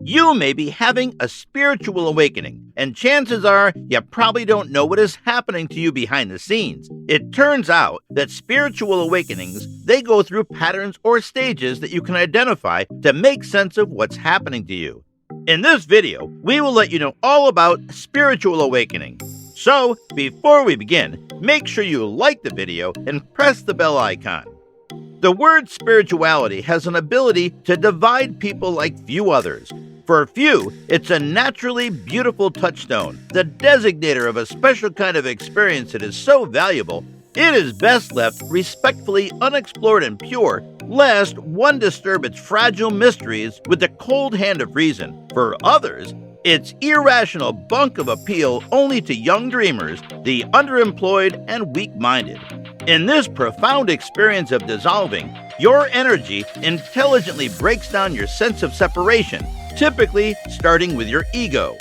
You may be having a spiritual awakening, and chances are you probably don't know what is happening to you behind the scenes. It turns out that spiritual awakenings, they go through patterns or stages that you can identify to make sense of what's happening to you. In this video, we will let you know all about spiritual awakening. So, before we begin, make sure you like the video and press the bell icon. The word spirituality has an ability to divide people like few others. For a few, it's a naturally beautiful touchstone, the designator of a special kind of experience that is so valuable, it is best left respectfully unexplored and pure, lest one disturb its fragile mysteries with the cold hand of reason. For others, it's irrational bunk of appeal only to young dreamers, the underemployed and weak-minded. In this profound experience of dissolving, your energy intelligently breaks down your sense of separation, typically starting with your ego.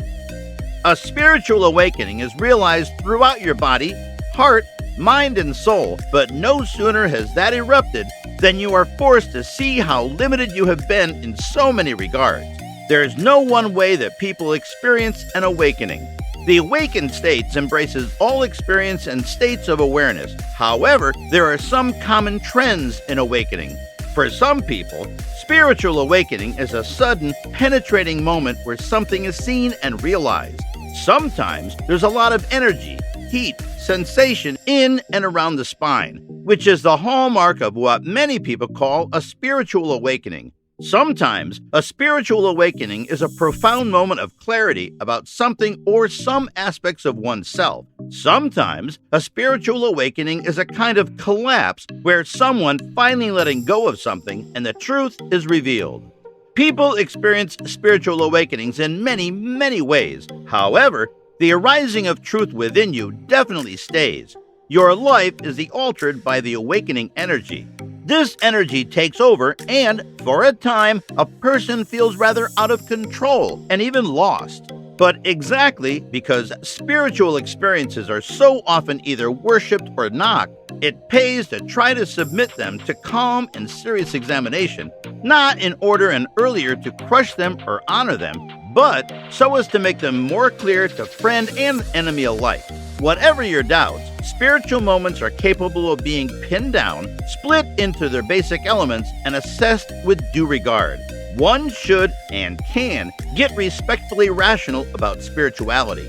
A spiritual awakening is realized throughout your body, heart, mind, and soul, but no sooner has that erupted than you are forced to see how limited you have been in so many regards. There is no one way that people experience an awakening. The awakened states embraces all experience and states of awareness. However, there are some common trends in awakening. For some people, spiritual awakening is a sudden, penetrating moment where something is seen and realized. Sometimes there's a lot of energy, heat, sensation in and around the spine, which is the hallmark of what many people call a spiritual awakening. Sometimes, a spiritual awakening is a profound moment of clarity about something or some aspects of oneself. Sometimes, a spiritual awakening is a kind of collapse where someone finally letting go of something and the truth is revealed. People experience spiritual awakenings in many, many ways. However, the arising of truth within you definitely stays. Your life is altered by the awakening energy. This energy takes over and, for a time, a person feels rather out of control and even lost. But exactly because spiritual experiences are so often either worshipped or not, it pays to try to submit them to calm and serious examination, not in order and earlier to crush them or honor them, but so as to make them more clear to friend and enemy alike. Whatever your doubts, spiritual moments are capable of being pinned down, split into their basic elements, and assessed with due regard. One should and can get respectfully rational about spirituality.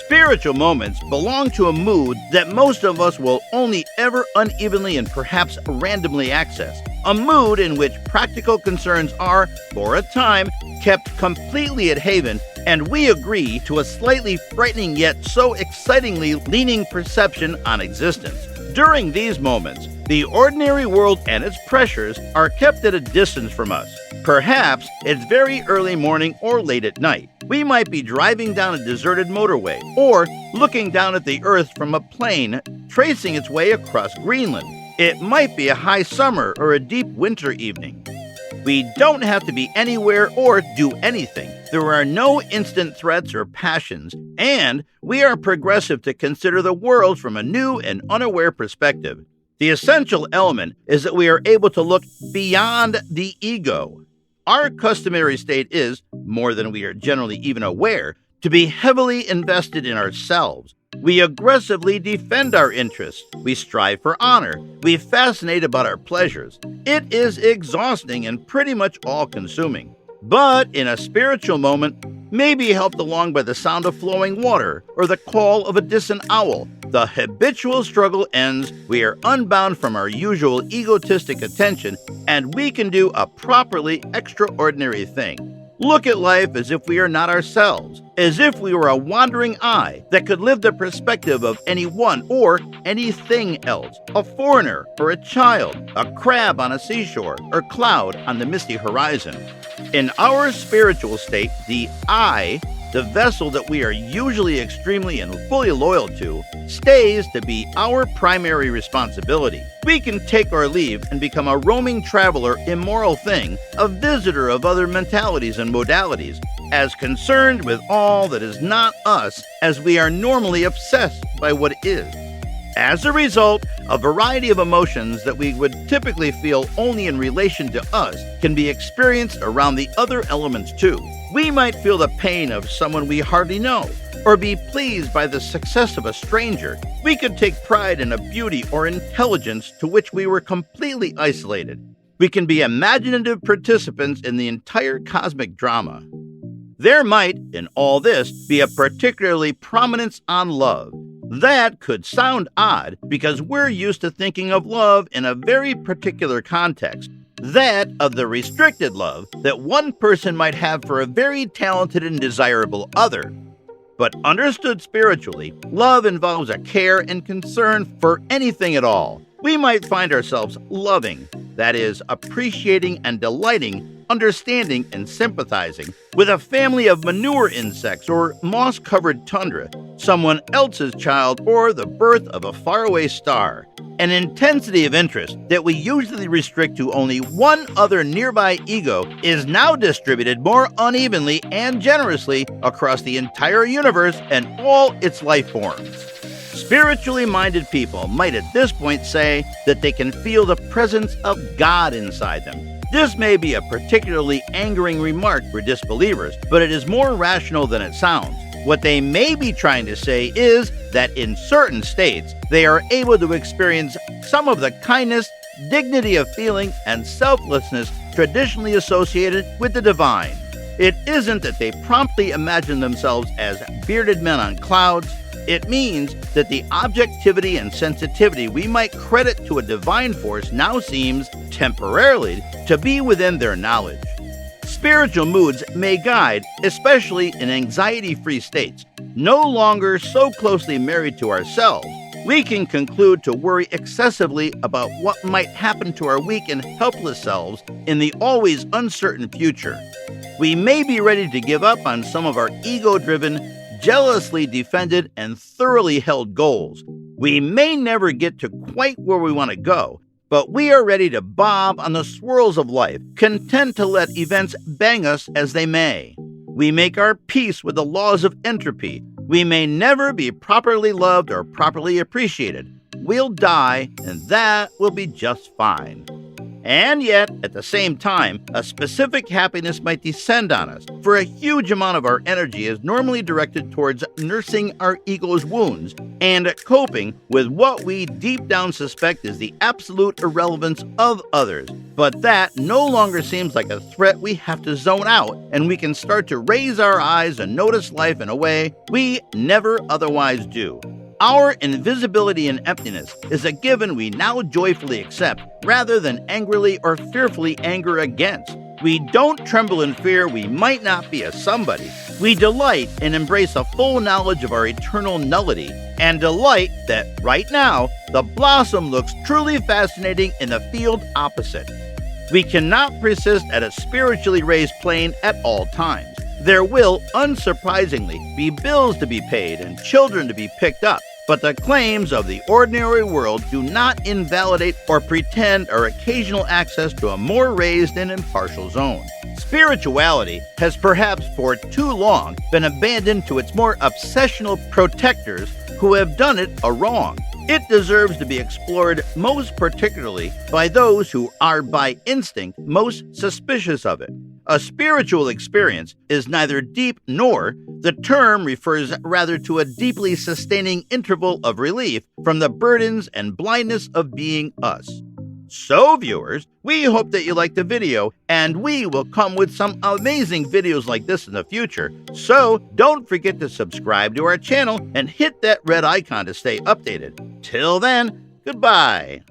Spiritual moments belong to a mood that most of us will only ever unevenly and perhaps randomly access. A mood in which practical concerns are, for a time, kept completely at haven, and we agree to a slightly frightening yet so excitingly leaning perception on existence. During these moments, the ordinary world and its pressures are kept at a distance from us. Perhaps it's very early morning or late at night. We might be driving down a deserted motorway or looking down at the earth from a plane tracing its way across Greenland. It might be a high summer or a deep winter evening. We don't have to be anywhere or do anything. There are no instant threats or passions, and we are progressive to consider the world from a new and unaware perspective. The essential element is that we are able to look beyond the ego. Our customary state is, more than we are generally even aware, to be heavily invested in ourselves. We aggressively defend our interests. We strive for honor. We fascinate about our pleasures. It is exhausting and pretty much all-consuming. But in a spiritual moment, maybe helped along by the sound of flowing water or the call of a distant owl, the habitual struggle ends, we are unbound from our usual egotistic attention, and we can do a properly extraordinary thing. Look at life as if we are not ourselves, as if we were a wandering eye that could live the perspective of anyone or anything else, a foreigner or a child, a crab on a seashore or cloud on the misty horizon. In our spiritual state, the I, the vessel that we are usually extremely and fully loyal to, stays to be our primary responsibility. We can take our leave and become a roaming traveler, immoral thing, a visitor of other mentalities and modalities, as concerned with all that is not us as we are normally obsessed by what is. As a result, a variety of emotions that we would typically feel only in relation to us can be experienced around the other elements too. We might feel the pain of someone we hardly know, or be pleased by the success of a stranger. We could take pride in a beauty or intelligence to which we were completely isolated. We can be imaginative participants in the entire cosmic drama. There might, in all this, be a particularly prominence on love. That could sound odd because we're used to thinking of love in a very particular context. That of the restricted love that one person might have for a very talented and desirable other. But understood spiritually, love involves a care and concern for anything at all. We might find ourselves loving, that is, appreciating and delighting, understanding and sympathizing with a family of manure insects or moss-covered tundra, someone else's child, or the birth of a faraway star. An intensity of interest that we usually restrict to only one other nearby ego is now distributed more unevenly and generously across the entire universe and all its life forms. Spiritually minded people might at this point say that they can feel the presence of God inside them. This may be a particularly angering remark for disbelievers, but it is more rational than it sounds. What they may be trying to say is that in certain states, they are able to experience some of the kindness, dignity of feeling, and selflessness traditionally associated with the divine. It isn't that they promptly imagine themselves as bearded men on clouds. It means that the objectivity and sensitivity we might credit to a divine force now seems, temporarily, to be within their knowledge. Spiritual moods may guide, especially in anxiety-free states. No longer so closely married to ourselves, we can conclude to worry excessively about what might happen to our weak and helpless selves in the always uncertain future. We may be ready to give up on some of our ego-driven, jealously defended, and thoroughly held goals. We may never get to quite where we want to go, but we are ready to bob on the swirls of life, content to let events bang us as they may. We make our peace with the laws of entropy. We may never be properly loved or properly appreciated. We'll die, and that will be just fine. And yet, at the same time, a specific happiness might descend on us, for a huge amount of our energy is normally directed towards nursing our ego's wounds and coping with what we deep down suspect is the absolute irrelevance of others. But that no longer seems like a threat we have to zone out, and we can start to raise our eyes and notice life in a way we never otherwise do. Our invisibility and emptiness is a given we now joyfully accept, rather than angrily or fearfully anger against. We don't tremble in fear we might not be a somebody. We delight and embrace a full knowledge of our eternal nullity, and delight that, right now, the blossom looks truly fascinating in the field opposite. We cannot persist at a spiritually raised plane at all times. There will, unsurprisingly, be bills to be paid and children to be picked up, but the claims of the ordinary world do not invalidate or pretend our occasional access to a more raised and impartial zone. Spirituality has perhaps for too long been abandoned to its more obsessional protectors who have done it a wrong. It deserves to be explored most particularly by those who are by instinct most suspicious of it. A spiritual experience is neither deep nor, the term refers rather to a deeply sustaining interval of relief from the burdens and blindness of being us. So, viewers, we hope that you liked the video, and we will come with some amazing videos like this in the future. So, don't forget to subscribe to our channel and hit that red icon to stay updated. Till then, goodbye.